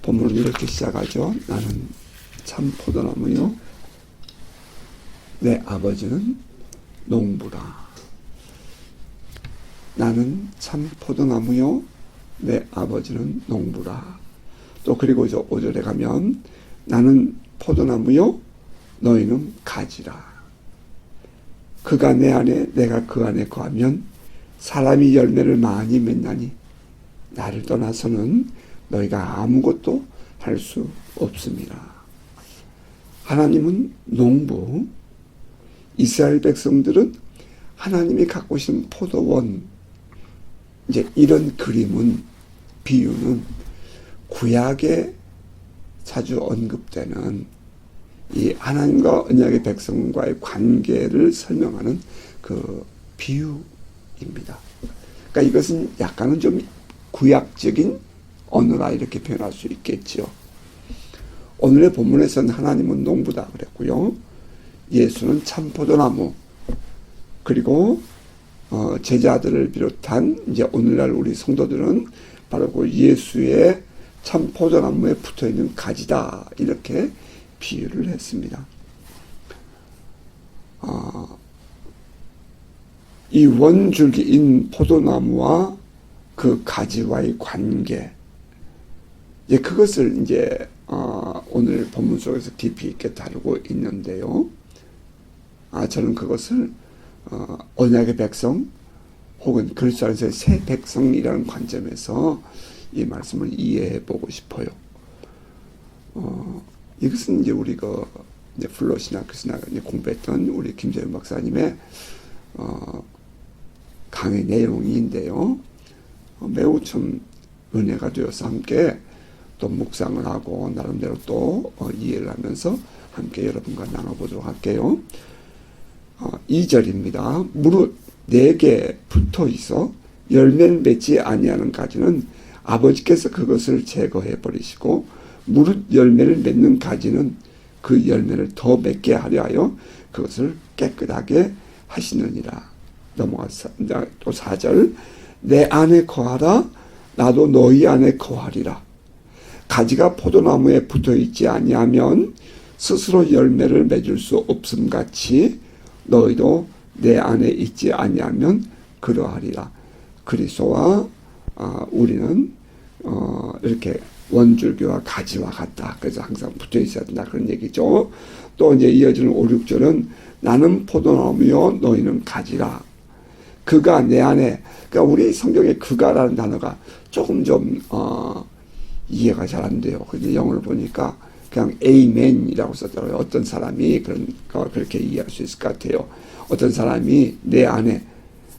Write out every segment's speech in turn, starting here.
본문은 이렇게 시작하죠. 나는 참 포도나무요, 내 아버지는 농부라. 나는 참 포도나무요, 내 아버지는 농부라. 또 그리고 저 5절에 가면 나는 포도나무요, 너희는 가지라. 그가 내 안에 내가 그 안에 거하면 사람이 열매를 많이 맺나니 나를 떠나서는 너희가 아무것도 할 수 없습니다. 하나님은 농부, 이스라엘 백성들은 하나님이 갖고 계신 포도원. 이제 이런 그림은, 비유는 구약에 자주 언급되는 이 하나님과 언약의 백성과의 관계를 설명하는 그 비유입니다. 그러니까 이것은 약간은 좀 구약적인 언어라 이렇게 표현할 수 있겠죠. 오늘의 본문에서는 하나님은 농부다 그랬고요. 예수는 참 포도나무, 그리고 제자들을 비롯한 이제 오늘날 우리 성도들은 바로 그 예수의 참 포도나무에 붙어 있는 가지다 이렇게 비유를 했습니다. 이 원줄기인 포도나무와 그 가지와의 관계, 이제 그것을 이제 오늘 본문 속에서 깊이 있게 다루고 있는데요. 저는 그것을 언약의 백성 혹은 그리스도 안에서의 새 백성이라는 관점에서 이 말씀을 이해해 보고 싶어요. 이것은 이제 우리가 이제 플롯이나 크리스나 공부했던 우리 김재윤 박사님의 강의 내용인데요. 매우 참 은혜가 되어서 함께 또 묵상을 하고 나름대로 또 이해를 하면서 함께 여러분과 나눠보도록 할게요. 2절입니다. 무릇 내게 붙어 있어 열매를 맺지 아니하는 가지는 아버지께서 그것을 제거해 버리시고 무릇 열매를 맺는 가지는 그 열매를 더 맺게 하려 하여 그것을 깨끗하게 하시느니라. 넘어가서 또 4절. 내 안에 거하라 나도 너희 안에 거하리라. 가지가 포도나무에 붙어 있지 아니하면 스스로 열매를 맺을 수 없음 같이 너희도 내 안에 있지 아니하면 그러하리라. 그리스도와 우리는 이렇게 원줄기와 가지와 같다. 그래서 항상 붙어 있어야 된다. 그런 얘기죠. 또 이제 이어지는 5, 6절은 나는 포도나무요 너희는 가지라. 그가 내 안에, 그러니까 우리 성경에 그가라는 단어가 조금 좀 이해가 잘 안 돼요. 근데 영어를 보니까 그냥 amen이라고 썼더라고요. 어떤 사람이 그렇게 이해할 수 있을 것 같아요. 어떤 사람이 내 안에,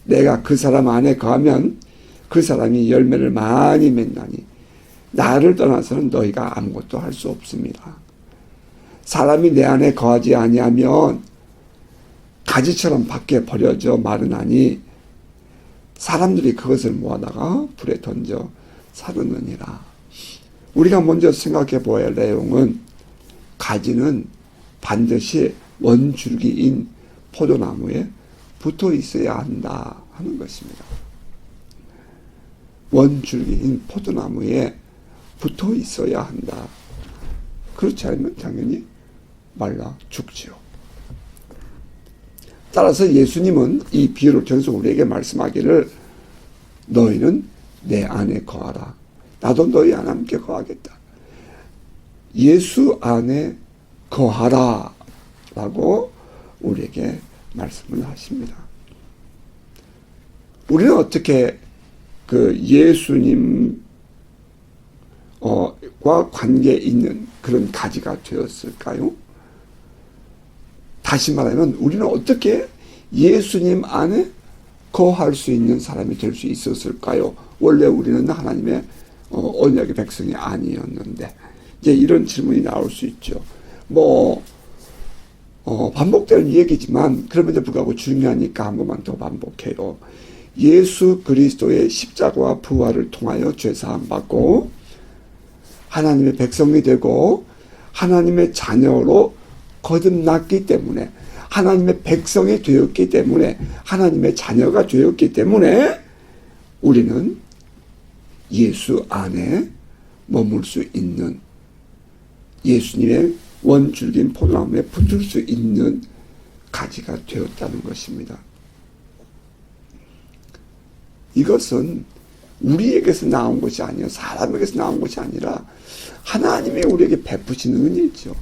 내가 그 사람 안에 거하면 그 사람이 열매를 많이 맺나니 나를 떠나서는 너희가 아무것도 할 수 없습니다. 사람이 내 안에 거하지 아니하면 가지처럼 밖에 버려져 마르나니 사람들이 그것을 모아다가 불에 던져 사르느니라. 우리가 먼저 생각해 보아야 할 내용은 가지는 반드시 원줄기인 포도나무에 붙어 있어야 한다 하는 것입니다. 원줄기인 포도나무에 붙어 있어야 한다. 그렇지 않으면 당연히 말라 죽지요. 따라서 예수님은 이 비유를 통해서 우리에게 말씀하기를 너희는 내 안에 거하라. 나도 너희 안에 함께 거하겠다. 예수 안에 거하라 라고 우리에게 말씀을 하십니다. 우리는 어떻게 그 예수님과 관계 있는 그런 가지가 되었을까요? 다시 말하면 우리는 어떻게 예수님 안에 거할 수 있는 사람이 될 수 있었을까요? 원래 우리는 하나님의 언약의 백성이 아니었는데 이제 이런 질문이 나올 수 있죠. 반복되는 얘기지만 그럼에도 불구하고 중요하니까 한 번만 더 반복해요. 예수 그리스도의 십자가와 부활을 통하여 죄사함 받고 하나님의 백성이 되고 하나님의 자녀로 거듭났기 때문에 하나님의 백성이 되었기 때문에 하나님의 자녀가 되었기 때문에 우리는 예수 안에 머물 수 있는, 예수님의 원줄긴 포도나무에 붙을 수 있는 가지가 되었다는 것입니다. 이것은 우리에게서 나온 것이 아니라, 사람에게서 나온 것이 아니라 하나님이 우리에게 베푸시는 은혜죠.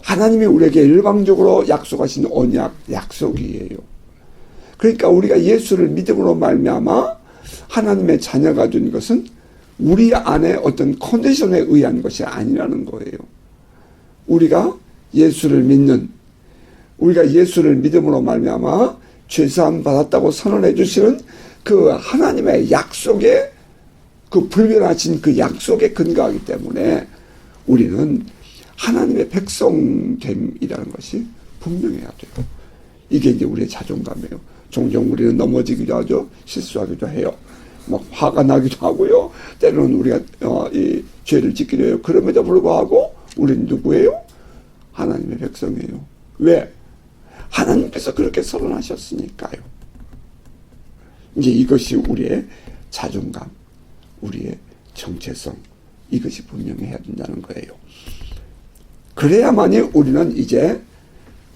하나님이 우리에게 일방적으로 약속하신 언약, 약속이에요. 그러니까 우리가 예수를 믿음으로 말미암아 하나님의 자녀가 된 것은 우리 안에 어떤 컨디션에 의한 것이 아니라는 거예요. 우리가 예수를 믿음으로 말미암아 죄사함 받았다고 선언해 주시는 그 하나님의 약속에, 그 불변하신 그 약속에 근거하기 때문에 우리는 하나님의 백성됨이라는 것이 분명해야 돼요. 이게 이제 우리의 자존감이에요. 종종 우리는 넘어지기도 하죠. 실수하기도 해요. 막 화가 나기도 하고요. 때로는 우리가 이 죄를 짓기도 해요. 그럼에도 불구하고 우리는 누구예요? 하나님의 백성이에요. 왜? 하나님께서 그렇게 선언하셨으니까요. 이제 이것이 우리의 자존감, 우리의 정체성, 이것이 분명해야 된다는 거예요. 그래야만이 우리는 이제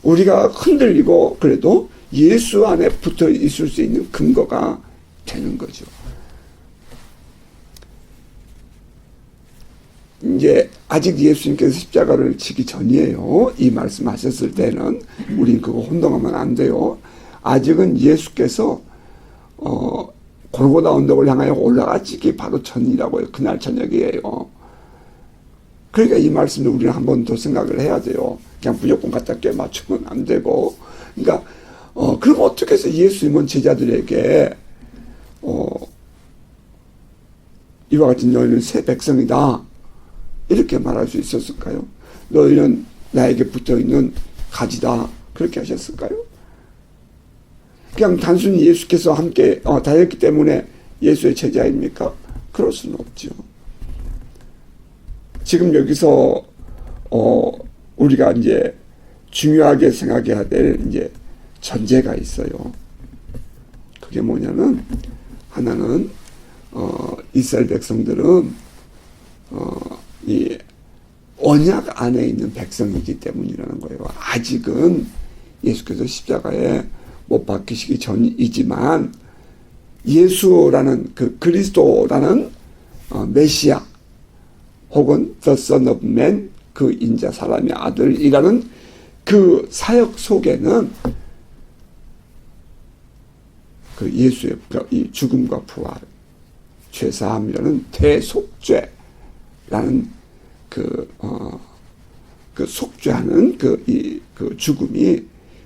우리가 흔들리고 그래도 예수 안에 붙어 있을 수 있는 근거가 되는 거죠. 이제 아직 예수님께서 십자가를 지기 전이에요. 이 말씀하셨을 때는 우린 그거 혼동하면 안 돼요. 아직은 예수께서 골고다 언덕을 향하여 올라가시기 바로 전이라고요. 그날 저녁이에요. 그러니까 이 말씀을 우리는 한 번 더 생각을 해야 돼요. 그냥 무조건 갖다 껴 맞추면 안 되고. 그러니까 그럼 어떻게 해서 예수님은 제자들에게 이와 같은 너희는 새 백성이다 이렇게 말할 수 있었을까요? 너희는 나에게 붙어있는 가지다 그렇게 하셨을까요? 그냥 단순히 예수께서 함께 다녔기 때문에 예수의 제자입니까? 그럴 수는 없죠. 지금 여기서 우리가 이제 중요하게 생각해야 될 이제 전제가 있어요. 그게 뭐냐면 하나는 이스라엘 백성들은 이 언약 안에 있는 백성이기 때문이라는 거예요. 아직은 예수께서 십자가에 못 박히시기 전이지만 예수라는 그 그리스도라는 메시아 혹은 The Son of Man, 그 인자 사람의 아들이라는 그 사역 속에는 그 예수의 이 죽음과 부활, 죄사함이라는 대속죄라는 그 속죄하는 그 죽음이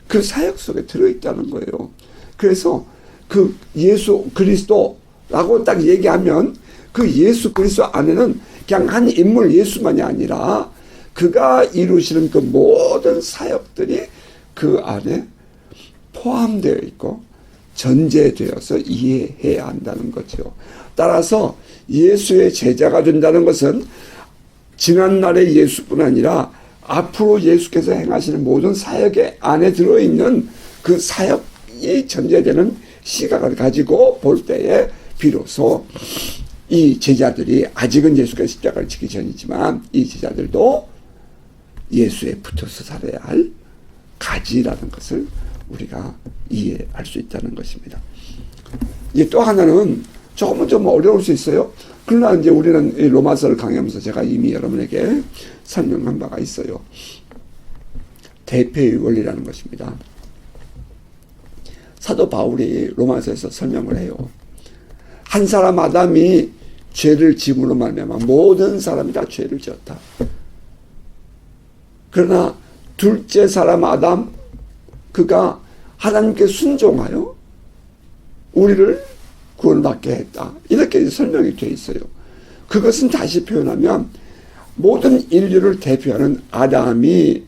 그 사역 속에 들어있다는 거예요. 그래서 그 예수 그리스도라고 딱 얘기하면 그 예수 그리스도 안에는 그냥 한 인물 예수만이 아니라 그가 이루시는 그 모든 사역들이 그 안에 포함되어 있고 전제되어서 이해해야 한다는 거죠. 따라서 예수의 제자가 된다는 것은 지난날의 예수뿐 아니라 앞으로 예수께서 행하시는 모든 사역의 안에 들어있는 그 사역이 전제되는 시각을 가지고 볼 때에 비로소 이 제자들이 아직은 예수께서 십자가를 지기 전이지만 이 제자들도 예수에 붙어서 살아야 할 가지라는 것을 우리가 이해할 수 있다는 것입니다. 이제 또 하나는 조금은 좀 어려울 수 있어요. 그러나 이제 우리는 이 로마서를 강의하면서 제가 이미 여러분에게 설명한 바가 있어요. 대표의 원리라는 것입니다. 사도 바울이 로마서에서 설명을 해요. 한 사람 아담이 죄를 지음으로 말미암아 모든 사람이 다 죄를 지었다. 그러나 둘째 사람 아담, 그가 하나님께 순종하여 우리를 구원받게 했다. 이렇게 설명이 되어 있어요. 그것은 다시 표현하면 모든 인류를 대표하는 아담이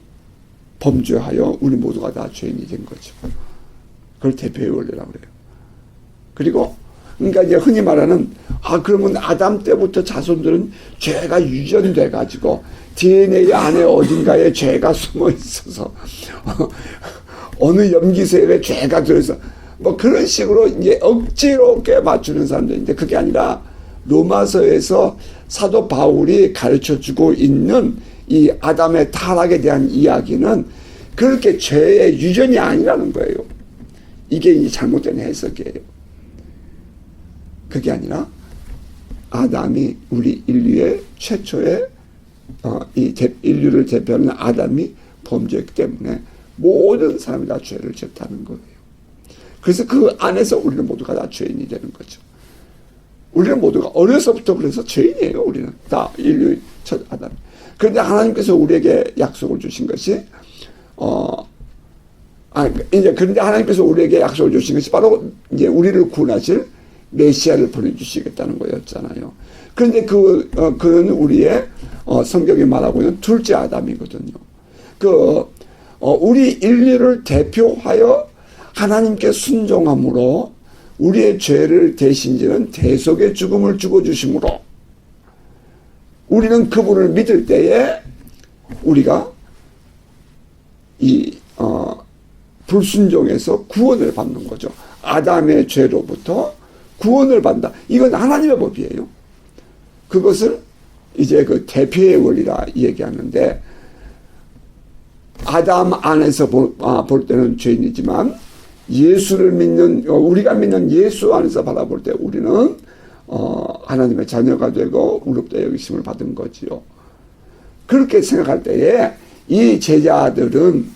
범죄하여 우리 모두가 다 죄인이 된 거죠. 그걸 대표의 원리라고 그래요. 그리고 그러니까 이제 흔히 말하는 그러면 아담 때부터 자손들은 죄가 유전돼 가지고 DNA 안에 어딘가에 죄가 숨어 있어서 어느 염기세에 죄가 들어서 뭐 그런 식으로 이제 억지로 맞추는 사람들인데 그게 아니라 로마서에서 사도 바울이 가르쳐주고 있는 이 아담의 타락에 대한 이야기는 그렇게 죄의 유전이 아니라는 거예요. 이게 이제 잘못된 해석이에요. 그게 아니라 아담이 우리 인류의 최초의 인류를 대표하는 아담이 범죄했기 때문에 모든 사람이 다 죄를 졌다는 거예요. 그래서 그 안에서 우리는 모두가 다 죄인이 되는 거죠. 우리는 모두가 어려서부터 그래서 죄인이에요. 우리는 다 인류의 첫 아담. 그런데 하나님께서 우리에게 약속을 주신 것이 그런데 하나님께서 우리에게 약속을 주신 것이 바로 이제 우리를 구원하실 메시아를 보내주시겠다는 거였잖아요. 그런데 그는 우리의 성경이 말하고 있는 둘째 아담이거든요. 우리 인류를 대표하여 하나님께 순종함으로 우리의 죄를 대신지는 대속의 죽음을 죽어주심으로 우리는 그분을 믿을 때에 우리가 불순종에서 구원을 받는 거죠. 아담의 죄로부터 구원을 받는다. 이건 하나님의 법이에요. 그것을 이제 그 대표의 원리라 얘기하는데, 아담 안에서 볼 때는 죄인이지만 예수를 믿는, 우리가 믿는 예수 안에서 바라볼 때 우리는 하나님의 자녀가 되고 의롭다 여기심을 받은 거지요. 그렇게 생각할 때에 이 제자들은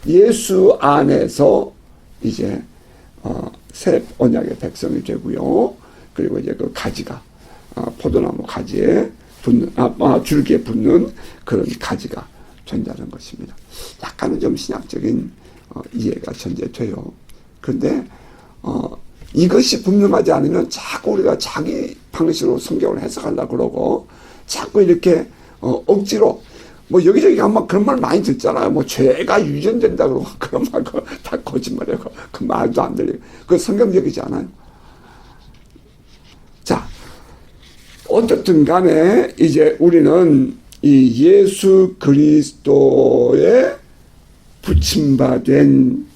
예수 안에서 이제 새 언약의 백성이 되고요. 그리고 이제 그 가지가 포도나무 가지에 붙는 줄기에 붙는 그런 가지가 된다는 것입니다. 약간은 좀 신학적인 이해가 전제돼요. 그런데 이것이 분명하지 않으면 자꾸 우리가 자기 방식으로 성경을 해석하려고 그러고 자꾸 이렇게 억지로 뭐 여기저기 가면 그런 말 많이 듣잖아요. 뭐 죄가 유전된다 그러고 그런 말 다 거짓말이에요. 그 말도 안 들려요. 그 성경적이지 않아요. 자, 어떻든 간에 이제 우리는 이 예수 그리스도에 붙임받은,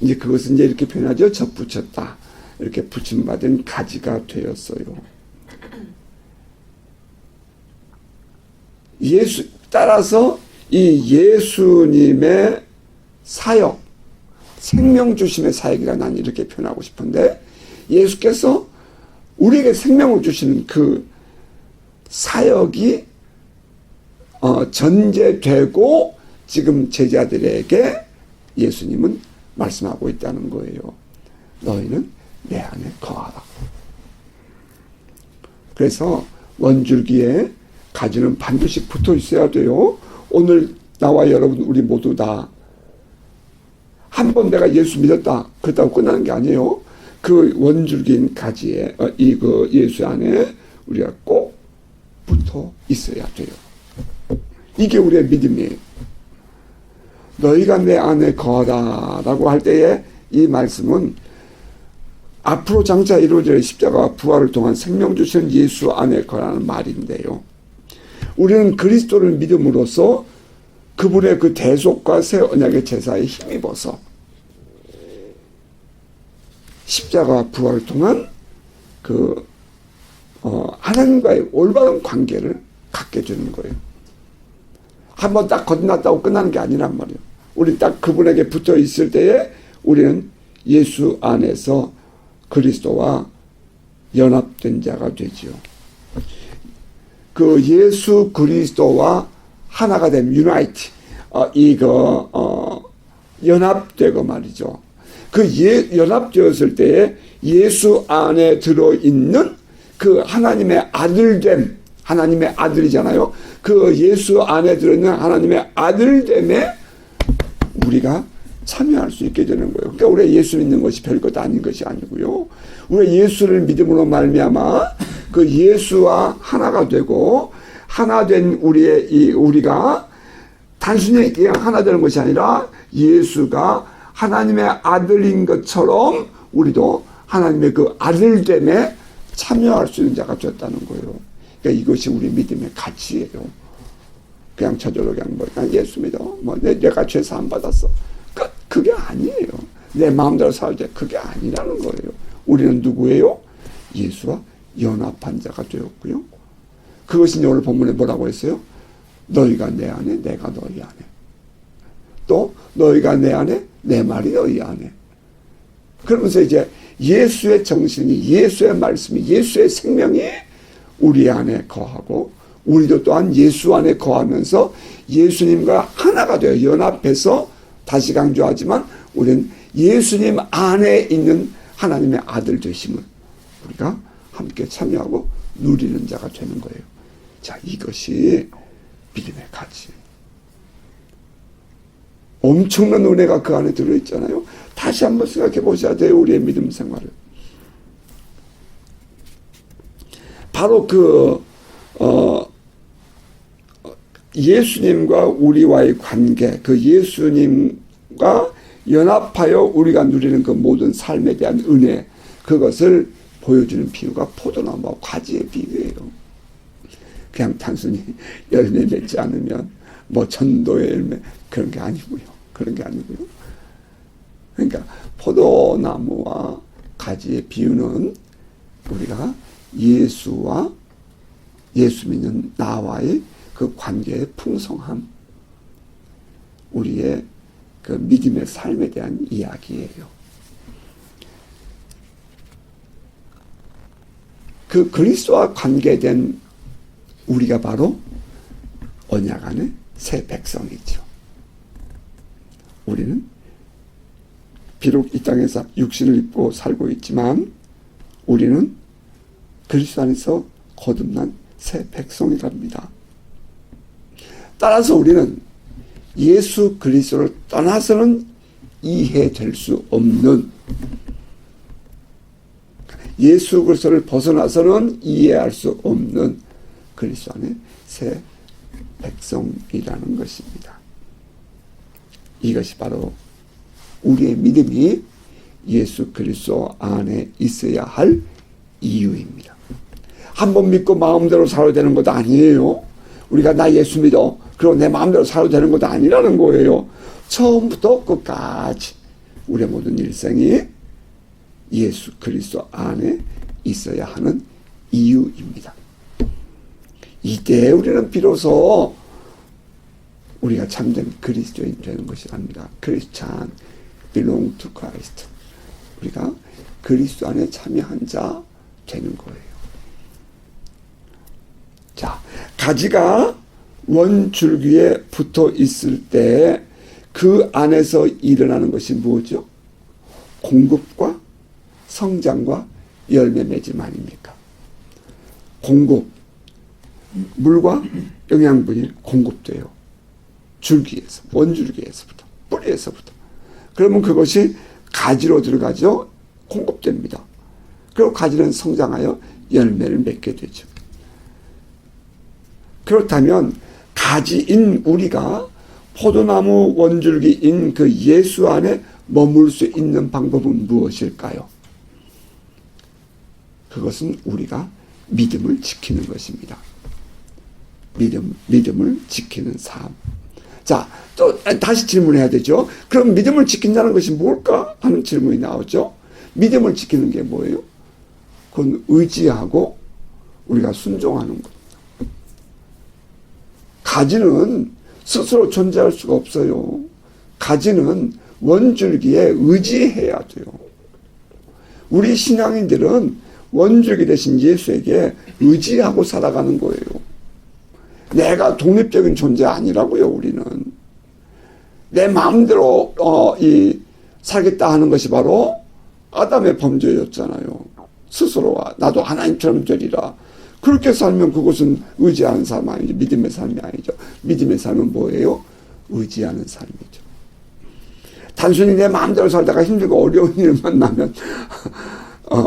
이제 그것은 이제 이렇게 표현하죠. 접붙였다. 이렇게 붙임받은 가지가 되었어요. 따라서 이 예수님의 사역, 생명 주심의 사역이라 난 이렇게 표현하고 싶은데, 예수께서 우리에게 생명을 주시는 그 사역이 전제되고 지금 제자들에게 예수님은 말씀하고 있다는 거예요. 너희는 내 안에 거하라. 그래서 원줄기에 가지는 반드시 붙어 있어야 돼요. 오늘 나와 여러분 우리 모두 다 한 번 내가 예수 믿었다 그렇다고 끝나는 게 아니에요. 그 원줄기인 가지에 그 예수 안에 우리가 꼭 붙어 있어야 돼요. 이게 우리의 믿음이에요. 너희가 내 안에 거하라 라고 할 때에 이 말씀은 앞으로 장차 이루어질 십자가와 부활을 통한 생명 주시는 예수 안에 거하라는 말인데요. 우리는 그리스도를 믿음으로써 그분의 그 대속과 새 언약의 제사에 힘입어서 십자가와 부활을 통한 하나님과의 올바른 관계를 갖게 되는 거예요. 한번 딱 거듭났다고 끝나는 게 아니란 말이에요. 우리 딱 그분에게 붙어 있을 때에 우리는 예수 안에서 그리스도와 연합된 자가 되지요. 그 예수 그리스도와 하나가 된 유나이트, 연합되고 말이죠. 연합되었을 때에 예수 안에 들어있는 그 하나님의 아들됨, 하나님의 아들이잖아요. 그 예수 안에 들어있는 하나님의 아들됨에 우리가 참여할 수 있게 되는 거예요. 그러니까 우리가 예수 믿는 것이 별것 아닌 것이 아니고요. 우리가 예수를 믿음으로 말미암아 그 예수와 하나가 되고 하나 된 우리가 단순히 그냥 하나 되는 것이 아니라 예수가 하나님의 아들인 것처럼 우리도 하나님의 그 아들됨에 참여할 수 있는 자가 되었다는 거예요. 그러니까 이것이 우리 믿음의 가치예요. 그냥 저절로 그냥 예수 믿어. 내가 죄 사함 받았어. 그게 아니에요. 내 마음대로 살 때 그게 아니라는 거예요. 우리는 누구예요? 예수와 연합한 자가 되었고요. 그것이 오늘 본문에 뭐라고 했어요? 너희가 내 안에, 내가 너희 안에. 또 너희가 내 안에, 내 말이 너희 안에. 그러면서 이제 예수의 정신이, 예수의 말씀이, 예수의 생명이 우리 안에 거하고 우리도 또한 예수 안에 거하면서 예수님과 하나가 되어 연합해서, 다시 강조하지만 우리는 예수님 안에 있는 하나님의 아들 되심을 우리가 함께 참여하고 누리는 자가 되는 거예요. 자, 이것이 믿음의 가치. 엄청난 은혜가 그 안에 들어있잖아요. 다시 한번 생각해 보셔야 돼요. 우리의 믿음 생활을. 바로 예수님과 우리와의 관계, 그 예수님과 연합하여 우리가 누리는 그 모든 삶에 대한 은혜, 그것을 보여주는 비유가 포도나무와 과지의 비유예요. 그냥 단순히 열매 맺지 않으면 뭐 전도의 열매, 그런 게 아니고요. 그런 게 아니고요. 그러니까 포도나무와 가지의 비유는 우리가 예수와 예수 믿는 나와의 그 관계의 풍성함, 우리의 그 믿음의 삶에 대한 이야기예요. 그 그리스도와 관계된 우리가 바로 언약 안의 새 백성이죠. 우리는 비록 이 땅에서 육신을 입고 살고 있지만 우리는 그리스도 안에서 거듭난 새 백성이랍니다. 따라서 우리는 예수 그리스도를 떠나서는 이해될 수 없는, 예수 그리스도를 벗어나서는 이해할 수 없는 그리스도 안에 새 백성이라는 것입니다. 이것이 바로 우리의 믿음이 예수 그리스도 안에 있어야 할 이유입니다. 한번 믿고 마음대로 살아야 되는 것도 아니에요. 우리가 나 예수 믿어, 그리고 내 마음대로 살아도 되는 것도 아니라는 거예요. 처음부터 끝까지 우리의 모든 일생이 예수 그리스도 안에 있어야 하는 이유입니다. 이때 우리는 비로소 우리가 참된 그리스도인 되는 것이랍니다. Christian belong to Christ. 우리가 그리스도 안에 참여한 자 되는 거예요. 자, 가지가 원줄기에 붙어 있을 때 그 안에서 일어나는 것이 뭐죠? 공급과 성장과 열매 맺음 아닙니까? 공급, 물과 영양분이 공급돼요. 줄기에서, 원줄기에서부터, 뿌리에서부터. 그러면 그것이 가지로 들어가죠. 공급됩니다. 그리고 가지는 성장하여 열매를 맺게 되죠. 그렇다면 가지인 우리가 포도나무 원줄기인 그 예수 안에 머물 수 있는 방법은 무엇일까요? 그것은 우리가 믿음을 지키는 것입니다. 믿음을 지키는 삶. 자, 또 다시 질문해야 되죠. 그럼 믿음을 지킨다는 것이 뭘까 하는 질문이 나오죠. 믿음을 지키는 게 뭐예요? 그건 의지하고 우리가 순종하는 것. 가지는 스스로 존재할 수가 없어요. 가지는 원줄기에 의지해야 돼요. 우리 신앙인들은 원줄기 대신 예수에게 의지하고 살아가는 거예요. 내가 독립적인 존재 아니라고요. 우리는 내 마음대로 살겠다 하는 것이 바로 아담의 범죄였잖아요. 스스로와 나도 하나님처럼 되리라. 그렇게 살면 그것은 의지하는 삶 아니죠. 믿음의 삶이 아니죠. 믿음의 삶은 뭐예요? 의지하는 삶이죠. 단순히 내 마음대로 살다가 힘들고 어려운 일을 만나면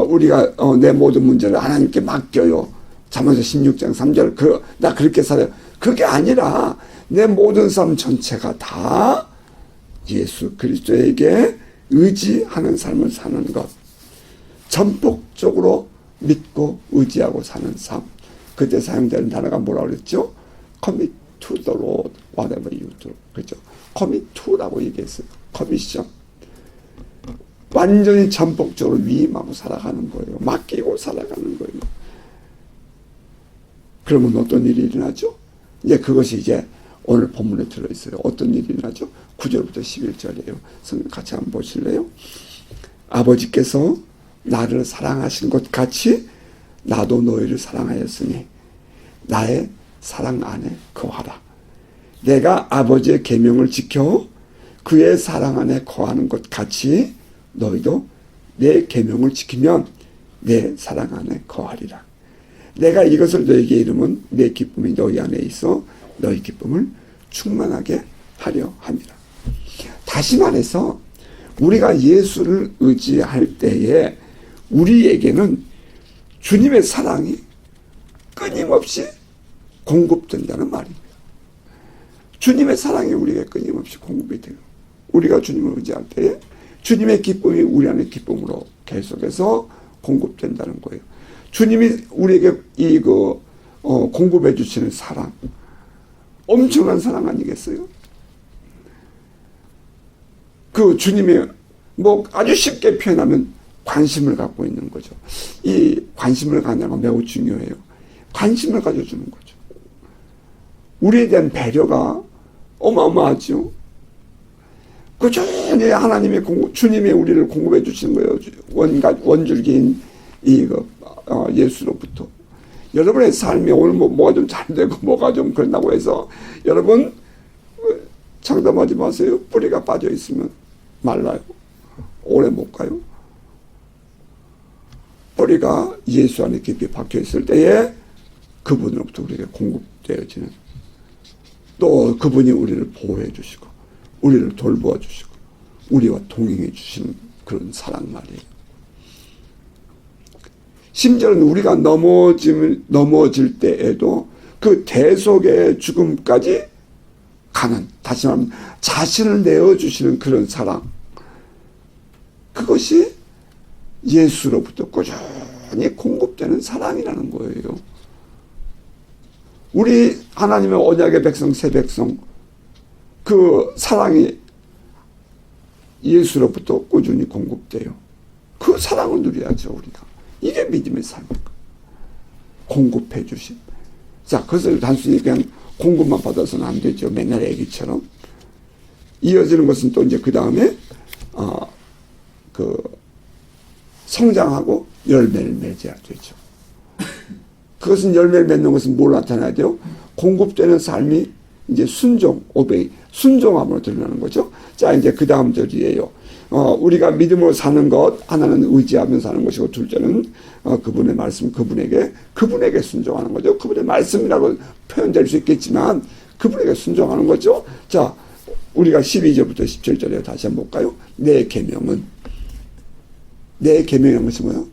우리가 내 모든 문제를 하나님께 맡겨요. 잠언서 16장 3절 나 그렇게 살아요. 그게 아니라 내 모든 삶 전체가 다 예수 그리스도에게 의지하는 삶을 사는 것. 전폭적으로 믿고 의지하고 사는 삶. 그때 사용되는 단어가 뭐라고 그랬죠? Commit to the Lord, whatever you do. 그죠? Commit to라고 얘기했어요. 커미션. 완전히 전폭적으로 위임하고 살아가는 거예요. 맡기고 살아가는 거예요. 그러면 어떤 일이 일어나죠? 이제 그것이 이제 오늘 본문에 들어있어요. 어떤 일이 일어나죠? 9절부터 11절이에요. 성경 같이 한번 보실래요? 아버지께서 나를 사랑하신 것 같이 나도 너희를 사랑하였으니 나의 사랑 안에 거하라. 내가 아버지의 계명을 지켜 그의 사랑 안에 거하는 것 같이 너희도 내 계명을 지키면 내 사랑 안에 거하리라. 내가 이것을 너희에게 이르면 내 기쁨이 너희 안에 있어 너희 기쁨을 충만하게 하려 함이라. 다시 말해서 우리가 예수를 의지할 때에 우리에게는 주님의 사랑이 끊임없이 공급된다는 말입니다. 주님의 사랑이 우리에게 끊임없이 공급이 돼요. 우리가 주님을 의지할 때에 주님의 기쁨이 우리 안에 기쁨으로 계속해서 공급된다는 거예요. 주님이 우리에게 공급해 주시는 사랑, 엄청난 사랑 아니겠어요? 그 주님의 아주 쉽게 표현하면 관심을 갖고 있는 거죠. 이 관심을 갖는 건 매우 중요해요. 관심을 가져주는 거죠. 우리에 대한 배려가 어마어마하죠. 꾸준히 하나님의 주님이 우리를 공급해 주시는 거예요. 원줄기인 예수로부터. 여러분의 삶이 오늘 뭐가 좀 잘 되고 뭐가 좀 그런다고 해서 여러분 장담하지 마세요. 뿌리가 빠져 있으면 말라요. 오래 못 가요. 뿌리가 예수 안에 깊이 박혀 있을 때에 그분으로부터 우리에게 공급되어지는, 또 그분이 우리를 보호해 주시고 우리를 돌보아 주시고 우리와 동행해 주시는 그런 사랑 말이에요. 심지어는 우리가 넘어질 때에도 그 대속의 죽음까지 가는, 다시 말하면 자신을 내어주시는 그런 사랑, 그것이 예수로부터 꾸준히 공급되는 사랑이라는 거예요. 우리 하나님의 언약의 백성, 새 백성, 그 사랑이 예수로부터 꾸준히 공급돼요. 그 사랑을 누려야죠, 우리가. 이게 믿음의 삶입니다. 공급해 주심. 자, 그것을 단순히 그냥 공급만 받아서는 안 되죠. 맨날 애기처럼. 이어지는 것은 또 이제 그 다음에, 성장하고 열매를 맺어야 되죠. 그것은 열매를 맺는 것은 뭘 나타나야 돼요? 공급되는 삶이 이제 순종함으로 드러나는 거죠. 자, 이제 그 다음 절이에요. 우리가 믿음으로 사는 것, 하나는 의지하며 사는 것이고, 둘째는 그분의 말씀, 그분에게 순종하는 거죠. 그분의 말씀이라고 표현될 수 있겠지만 그분에게 순종하는 거죠. 자, 우리가 12절부터 17절에 다시 한번 볼까요? 내 계명이라는 것이 뭐예요?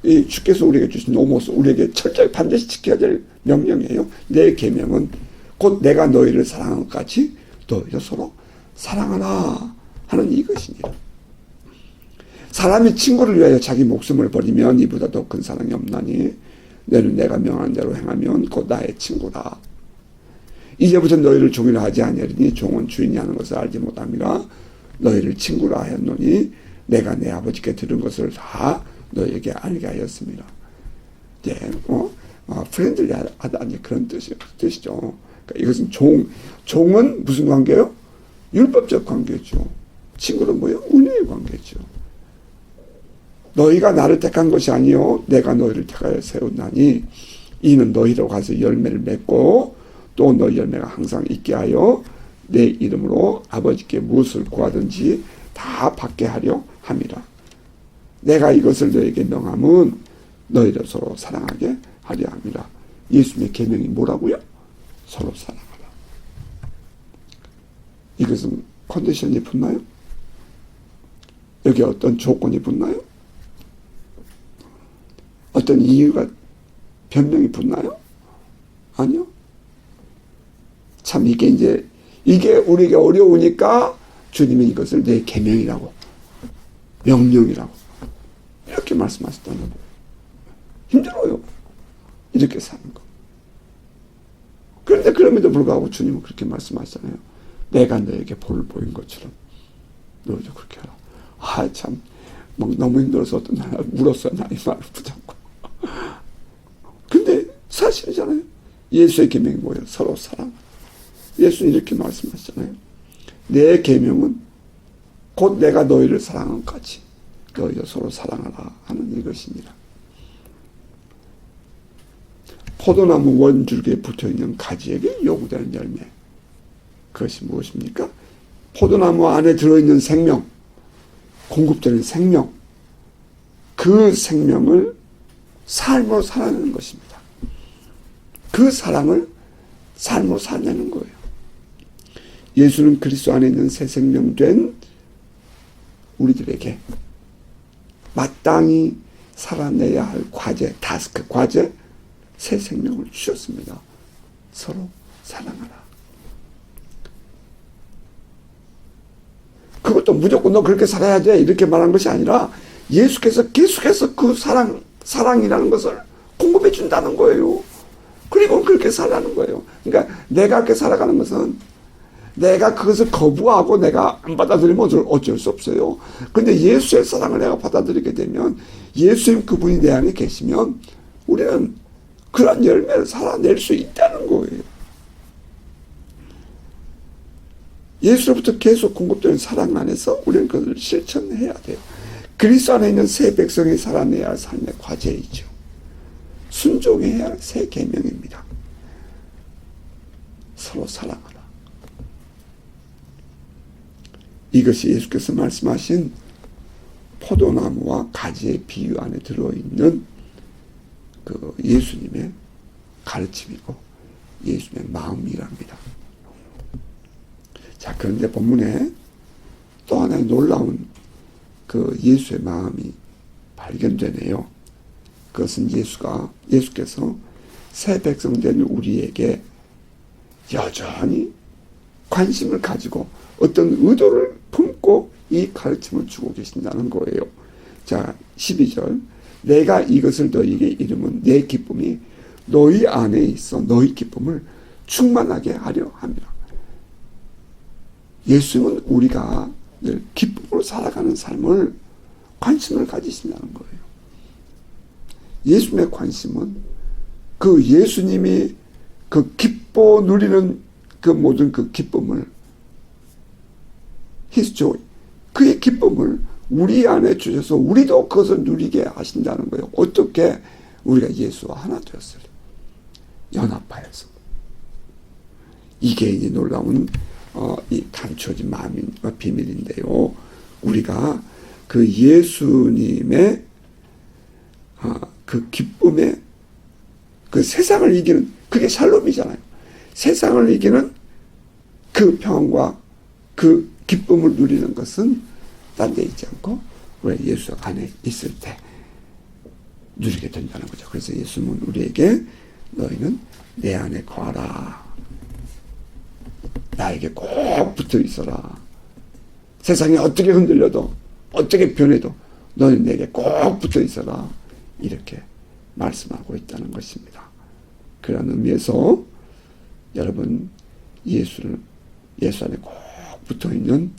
이 주께서 우리에게 주신 노모스, 우리에게 철저히 반드시 지켜야 될 명령이에요. 내 계명은 곧 내가 너희를 사랑한 것 같이 너희도 서로 사랑하라 하는 이것이니라. 사람이 친구를 위하여 자기 목숨을 버리면 이보다 더 큰 사랑이 없나니 너는 내가 명한 대로 행하면 곧 나의 친구라. 이제부터 너희를 종이라 하지 아니하리니 종은 주인이 하는 것을 알지 못함이라. 너희를 친구라 하였노니 내가 내 아버지께 들은 것을 다 너희에게 알게 하였습니다. 프렌들리 하다니 그런 뜻이죠. 그러니까 이것은 종은 무슨 관계예요? 율법적 관계죠. 친구는 뭐예요? 은혜의 관계죠. 너희가 나를 택한 것이 아니요 내가 너희를 택하여 세웠나니 이는 너희로 가서 열매를 맺고 또 너희 열매가 항상 있게 하여 내 이름으로 아버지께 무엇을 구하든지 다 받게 하려 함이라. 내가 이것을 너희에게 명함은 너희를 서로 사랑하게 하려 함이라. 예수님의 계명이 뭐라고요? 서로 사랑하라. 이것은 컨디션이 붙나요? 여기 어떤 조건이 붙나요? 어떤 이유가 변명이 붙나요? 아니요. 참 이게 우리에게 어려우니까 주님이 이것을 내 계명이라고, 명령이라고 이렇게 말씀하셨다는 거예요. 힘들어요. 이렇게 사는 거. 그런데 그럼에도 불구하고 주님은 그렇게 말씀하시잖아요. 내가 너에게 볼을 보인 것처럼 너희도 그렇게 하라. 참 너무 힘들어서 어떤 날 울었어. 나의 말을 붙잡고. 근데 사실이잖아요. 예수의 계명이 뭐예요? 서로 사랑. 예수는 이렇게 말씀하셨잖아요. 내 계명은 곧 내가 너희를 사랑한 같이 너희도 서로 사랑하라 하는 이것이니라. 포도나무 원줄기에 붙어있는 가지에게 요구되는 열매, 그것이 무엇입니까? 포도나무 안에 들어있는 생명, 공급되는 생명, 그 생명을 삶으로 살아내는 것입니다. 그 사랑을 삶으로 살아내는 거예요. 예수는 그리스도 안에 있는 새 생명 된 우리들에게 마땅히 살아내야 할 과제, 타스크, 과제, 새 생명을 주셨습니다. 서로 사랑하라. 그것도 무조건 너 그렇게 살아야 돼 이렇게 말한 것이 아니라 예수께서 계속해서 그 사랑이라는 것을 공급해 준다는 거예요. 그리고 그렇게 살라는 거예요. 그러니까 내가 그렇게 살아가는 것은 내가 그것을 거부하고 내가 안 받아들이면 어쩔 수 없어요. 그런데 예수의 사랑을 내가 받아들이게 되면 예수님 그분이 내 안에 계시면 우리는 그런 열매를 살아낼 수 있다는 거예요. 예수로부터 계속 공급되는 사랑 안에서 우리는 그것을 실천해야 돼요. 그리스도 안에 있는 새 백성이 살아내야 할 삶의 과제이죠. 순종해야 할 새 계명입니다. 서로 사랑하라. 이것이 예수께서 말씀하신 포도나무와 가지의 비유 안에 들어있는 그 예수님의 가르침이고 예수님의 마음이랍니다. 자, 그런데 본문에 또 하나의 놀라운 그 예수의 마음이 발견되네요. 그것은 예수께서 새 백성 된 우리에게 여전히 관심을 가지고 어떤 의도를 품고 이 가르침을 주고 계신다는 거예요. 자, 12절. 내가 이것을 너희에게 이름은 내 기쁨이 너희 안에 있어 너희 기쁨을 충만하게 하려 함이라. 예수님은 우리가 늘 기쁨으로 살아가는 삶을 관심을 가지신다는 거예요. 예수님의 관심은 그 예수님이 그 기뻐 누리는 그 모든 그 기쁨을 His joy, 그의 기쁨을 우리 안에 주셔서 우리도 그것을 누리게 하신다는 거예요. 어떻게? 우리가 예수와 하나 되었어요. 연합하여서. 이게 이제 놀라운 이 감추어진 마음인 비밀인데요. 우리가 그 예수님의 그 기쁨의 그 세상을 이기는 그게 샬롬이잖아요. 세상을 이기는 그 평안과 그 기쁨을 누리는 것은 딴 데 있지 않고 우리 예수 안에 있을 때 누리게 된다는 거죠. 그래서 예수님은 우리에게 너희는 내 안에 거하라. 나에게 꼭 붙어 있어라. 세상이 어떻게 흔들려도 어떻게 변해도 너는 내게 꼭 붙어 있어라. 이렇게 말씀하고 있다는 것입니다. 그런 의미에서 여러분 예수 안에 꼭 붙어 있는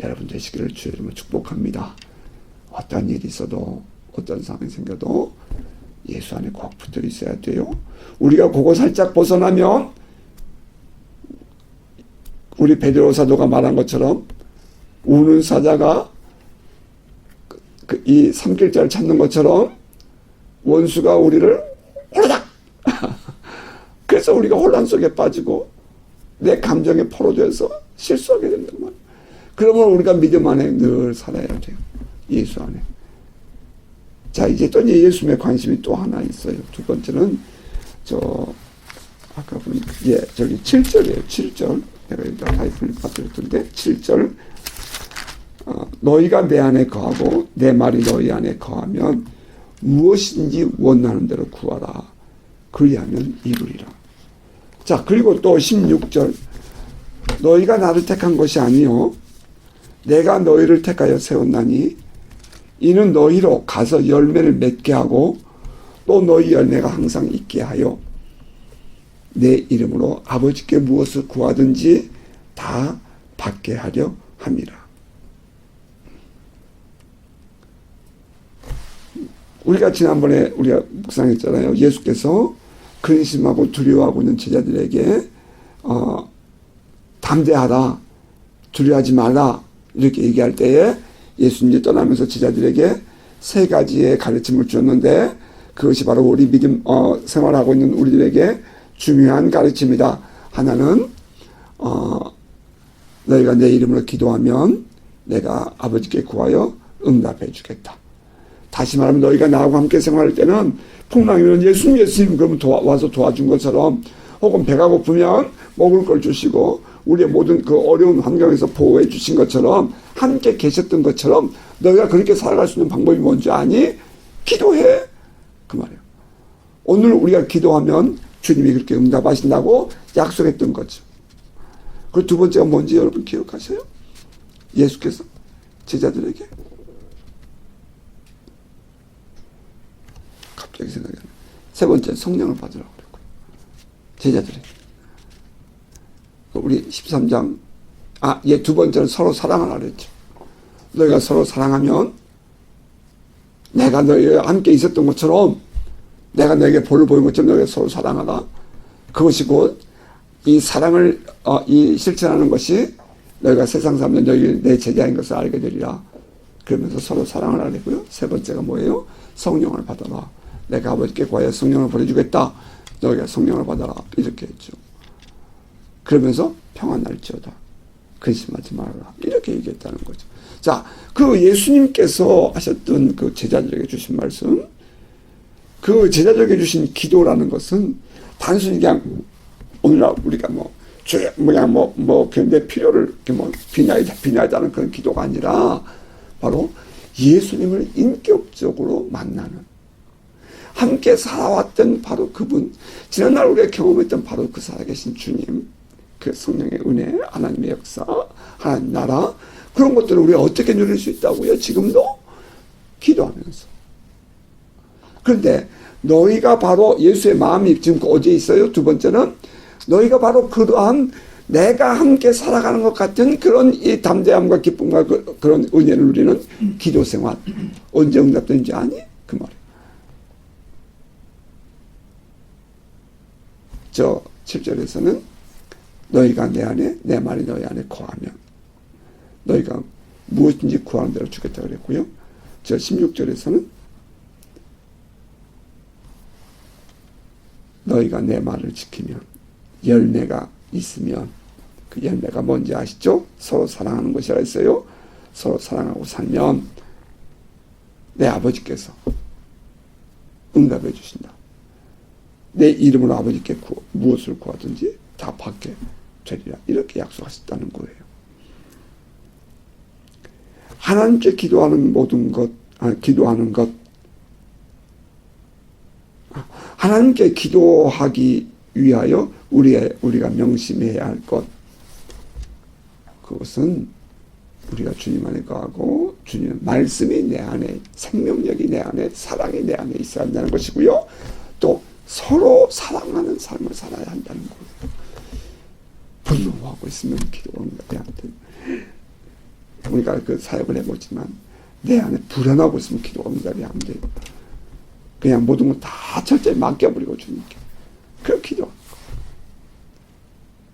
여러분 되시기를 주의 이름으로 축복합니다. 어떤 일이 있어도 어떤 상황이 생겨도 예수 안에 꼭 붙어 있어야 돼요. 우리가 그거 살짝 벗어나면 우리 베드로 사도가 말한 것처럼 우는 사자가 이 삼킬자를 찾는 것처럼 원수가 우리를 호라닥 그래서 우리가 혼란 속에 빠지고 내 감정에 포로돼서 실수하게 된단 말이에요. 그러면 우리가 믿음 안에 늘 살아야 돼요. 예수 안에. 자, 이제 또 예수님의 관심이 또 하나 있어요. 두 번째는 아까 보니 저기 7절이에요. 7절. 내가 여기다 하이픈을 빠뜨렸던데 7절. 너희가 내 안에 거하고 내 말이 너희 안에 거하면 무엇인지 원하는 대로 구하라. 그리하면 이루리라. 자, 그리고 또 16절. 너희가 나를 택한 것이 아니요 내가 너희를 택하여 세웠나니 이는 너희로 가서 열매를 맺게 하고 또 너희 열매가 항상 있게 하여 내 이름으로 아버지께 무엇을 구하든지 다 받게 하려 함이라. 우리가 지난번에 우리가 묵상했잖아요. 예수께서 근심하고 두려워하고 있는 제자들에게 담대하라, 두려워하지 말라 이렇게 얘기할 때에 예수님이 떠나면서 제자들에게 세 가지의 가르침을 주었는데 그것이 바로 우리 믿음 생활하고 있는 우리들에게 중요한 가르침이다. 하나는 너희가 내 이름으로 기도하면 내가 아버지께 구하여 응답해 주겠다. 다시 말하면 너희가 나하고 함께 생활할 때는 풍랑이면 예수님 그러면 와서 도와준 것처럼, 혹은 배가 고프면 먹을 걸 주시고 우리의 모든 그 어려운 환경에서 보호해 주신 것처럼, 함께 계셨던 것처럼 너희가 그렇게 살아갈 수 있는 방법이 뭔지 아니? 기도해, 그 말이에요. 오늘 우리가 기도하면 주님이 그렇게 응답하신다고 약속했던 거죠. 그리고 두 번째가 뭔지 여러분 기억하세요? 예수께서 제자들에게 갑자기 생각이 나요. 세 번째 성령을 받으라고 그랬고, 제자들에게. 우리 13장 두 번째는 서로 사랑하라 그랬죠. 너희가 서로 사랑하면 내가 너희와 함께 있었던 것처럼, 내가 너에게 볼을 보인 것처럼 너희가 서로 사랑하라. 그것이 곧 이 사랑을 이 실천하는 것이 너희가 세상 사람들 너희 내 제자인 것을 알게 되리라. 그러면서 서로 사랑을 하려고요. 세 번째가 뭐예요? 성령을 받아라. 내가 아버지께 구하여 성령을 보내주겠다. 너희가 성령을 받아라. 이렇게 했죠. 그러면서 평안 날지어다. 근심하지 말아라. 이렇게 얘기했다는 거죠. 자, 그 예수님께서 하셨던 그 제자들에게 주신 말씀, 그 제자들에게 주신 기도라는 것은 단순히 그냥 오늘날 우리가 내 필요를 비냐하다는 그런 기도가 아니라 바로 예수님을 인격적으로 만나는, 함께 살아왔던 바로 그분, 지난날 우리가 경험했던 바로 그 살아계신 주님, 그 성령의 은혜, 하나님의 역사, 하나님 나라, 그런 것들을 우리가 어떻게 누릴 수 있다고요? 지금도 기도하면서. 그런데 너희가 바로 예수의 마음이 지금 어디에 있어요? 두 번째는 너희가 바로 그러한 내가 함께 살아가는 것 같은 그런 이 담대함과 기쁨과 그런 은혜를 누리는 기도 생활. 언제 응답되는지 아니? 그 말이에요. 7절에서는 너희가 내 안에, 내 말이 너희 안에 거하면 너희가 무엇인지 구하는 대로 주겠다고 그랬고요. 16절에서는 너희가 내 말을 지키면, 열매가 있으면, 그 열매가 뭔지 아시죠? 서로 사랑하는 것이라 했어요. 서로 사랑하고 살면 내 아버지께서 응답해 주신다. 내 이름으로 아버지께 무엇을 구하든지 다 받게 되리라. 이렇게 약속하셨다는 거예요. 하나님께 기도하는 모든 것, 하나님께 기도하기 위하여 우리가 명심해야 할 것, 그것은 우리가 주님 안에 거하고 주님의 말씀이 내 안에, 생명력이 내 안에, 사랑이 내 안에 있어야 한다는 것이고요. 또 서로 사랑하는 삶을 살아야 한다는 거예요. 분노하고 있으면 기도가 응답이 안 돼. 우리가 그 사역을 해보지만 내 안에 불안하고 있으면 기도가 응답이 안 돼요. 그냥 모든 걸 다 철저히 맡겨버리고 주님께. 그럼 기도하는 거.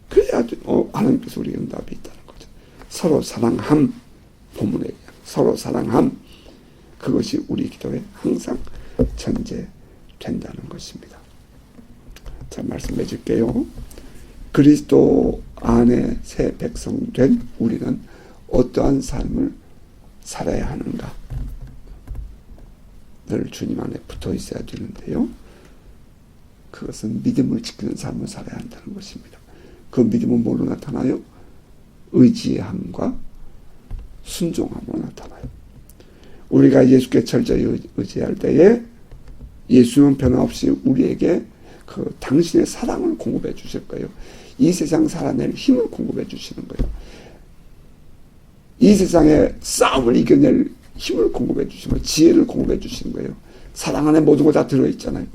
그래야 하나님께서 우리에게 응답이 있다는 거죠. 서로 사랑함, 본문에 서로 사랑함, 그것이 우리 기도에 항상 전제된다는 것입니다. 자, 말씀해 줄게요. 그리스도 안에 새 백성 된 우리는 어떠한 삶을 살아야 하는가? 늘 주님 안에 붙어 있어야 되는데요. 그것은 믿음을 지키는 삶을 살아야 한다는 것입니다. 그 믿음은 뭘로 나타나요? 의지함과 순종함으로 나타나요. 우리가 예수께 철저히 의지할 때에 예수는 변함없이 우리에게 그 당신의 사랑을 공급해 주실 거예요. 이 세상 살아낼 힘을 공급해 주시는 거예요. 이 세상의 싸움을 이겨낼 힘을 공급해 주시는 거예요. 지혜를 공급해 주시는 거예요. 사랑 안에 모든 거 다 들어있잖아요.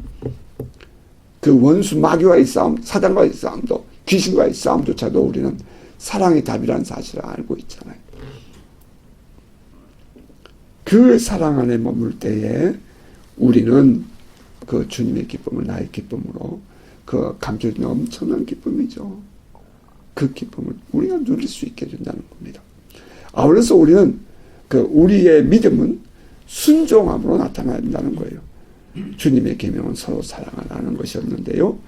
그 원수 마귀와의 싸움, 사단과의 싸움도, 귀신과의 싸움조차도 우리는 사랑이 답이라는 사실을 알고 있잖아요. 그 사랑 안에 머물 때에 우리는 그 주님의 기쁨을 나의 기쁨으로 그 감춰진 엄청난 기쁨이죠. 그 기쁨을 우리가 누릴 수 있게 된다는 겁니다. 아울러서 우리는 우리의 믿음은 순종함으로 나타나야 된다는 거예요. 주님의 계명은 서로 사랑하라는 것이었는데요.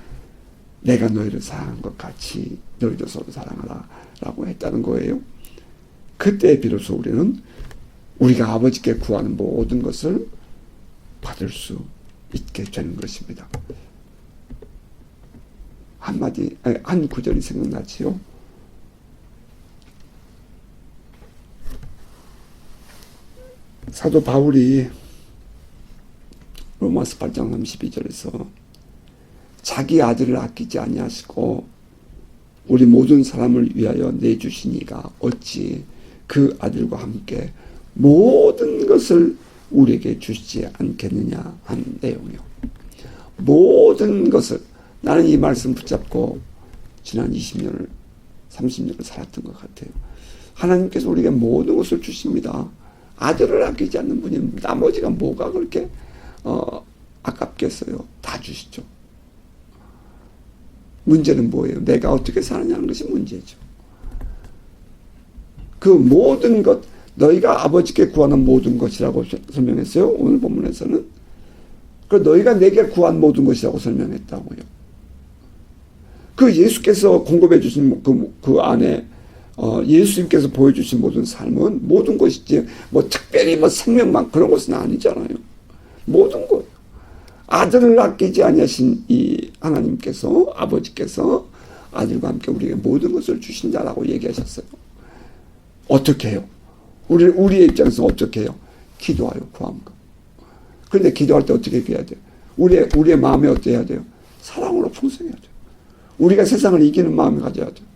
내가 너희를 사랑한 것 같이 너희도 서로 사랑하라 라고 했다는 거예요. 그때 비로소 우리는 우리가 아버지께 구하는 모든 것을 받을 수 있게 되는 것입니다. 한 구절이 생각나지요. 사도 바울이 로마서 8장 32절에서 자기 아들을 아끼지 아니하시고 우리 모든 사람을 위하여 내주시니가 어찌 그 아들과 함께 모든 것을 우리에게 주시지 않겠느냐 한 내용이요. 모든 것을, 나는 이 말씀 붙잡고 지난 20년을 30년을 살았던 것 같아요. 하나님께서 우리에게 모든 것을 주십니다. 아들을 아끼지 않는 분이 나머지가 뭐가 그렇게 아깝겠어요. 다 주시죠. 문제는 뭐예요? 내가 어떻게 사느냐는 것이 문제죠. 그 모든 것, 너희가 아버지께 구하는 모든 것이라고 설명했어요. 오늘 본문에서는. 그 너희가 내게 구한 모든 것이라고 설명했다고요. 그 예수께서 공급해 주신 그 안에 예수님께서 보여주신 모든 삶은 모든 것이지 뭐 특별히 뭐 생명만 그런 것은 아니잖아요. 모든 것. 아들을 아끼지 아니하신 이 하나님께서, 아버지께서 아들과 함께 우리에게 모든 것을 주신다라고 얘기하셨어요. 어떻게 해요? 우리의 입장에서 어떻게 해요? 기도하여 구하는 거. 그런데 기도할 때 어떻게 해야 돼요? 우리의 마음에 어떻게 해야 돼요? 사랑으로 풍성해야 돼요. 우리가 세상을 이기는 마음을 가져야 돼요.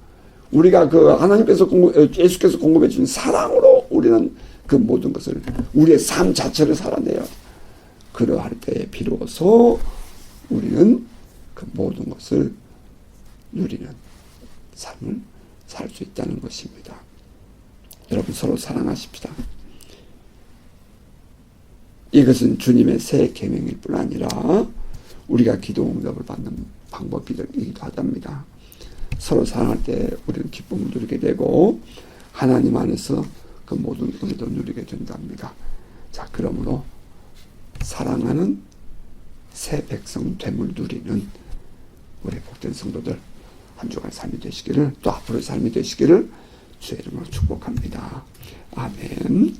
우리가 하나님께서 예수께서 공급해 주신 사랑으로 우리는 그 모든 것을, 우리의 삶 자체를 살아내야 돼요. 그러할 때에 비로소 우리는 그 모든 것을 누리는 삶을 살 수 있다는 것입니다. 여러분 서로 사랑하십시다. 이것은 주님의 새 계명일 뿐 아니라 우리가 기도 응답을 받는 방법이기도 하답니다. 서로 사랑할 때 우리는 기쁨을 누리게 되고 하나님 안에서 그 모든 은혜도 누리게 된답니다. 자, 그러므로 사랑하는 새 백성 됨을 누리는 우리 복된 성도들 한 주간 삶이 되시기를, 또 앞으로의 삶이 되시기를 주의 이름으로 축복합니다. 아멘.